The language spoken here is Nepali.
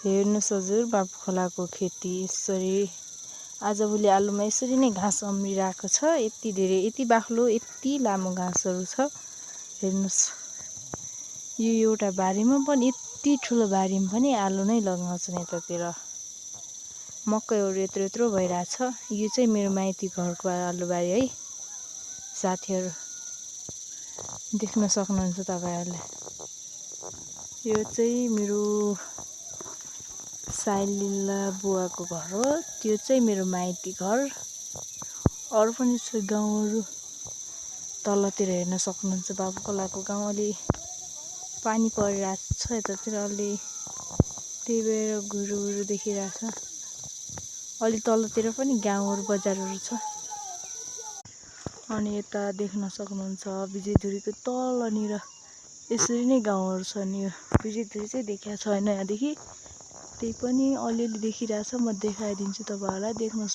हेर्नुस् हजुर, बाबु खोलाको खेती यसरी आजभोलि आलुमा यसरी नै घाँस अम्रिरहेको छ। यति धेरै, यति बाक्लो, यति लामो घाँसहरू छ। हेर्नुस्, यो एउटा बारीमा पनि, यति ठुलो बारीमा पनि आलु नै लगाउँछन्। यतातिर मकैहरू यत्रो यत्रो भइरहेछ। यो चाहिँ मेरो माइती घरको आलुबारी है साथीहरू, देख्न सक्नुहुन्छ तपाईहरुले। यो चाहिँ मेरो साइलिला बुवाको घर हो। त्यो चाहिँ मेरो माइती घर। अरू पनि छ गाउँहरू तलतिर हेर्न सक्नुहुन्छ। बाबु खोलाको गाउँ अलि पानी परिरहेको छ यतातिर अलि, त्यही भएर घुरुघुरु देखिरहेछ। अलि तलतिर पनि गाउँहरू बजारहरू छ। अनि यता देख्न सक्नुहुन्छ विजयधुरीको तलनिर यसरी नै गाउँहरू छन्। यो विजयधुरी चाहिँ देखिएको छैन यहाँदेखि, त्यही पनि अलिअलि देखिरहेछ। म देखाइदिन्छु तपाईहरुलाई, देख्न सक्नुहुन्छ।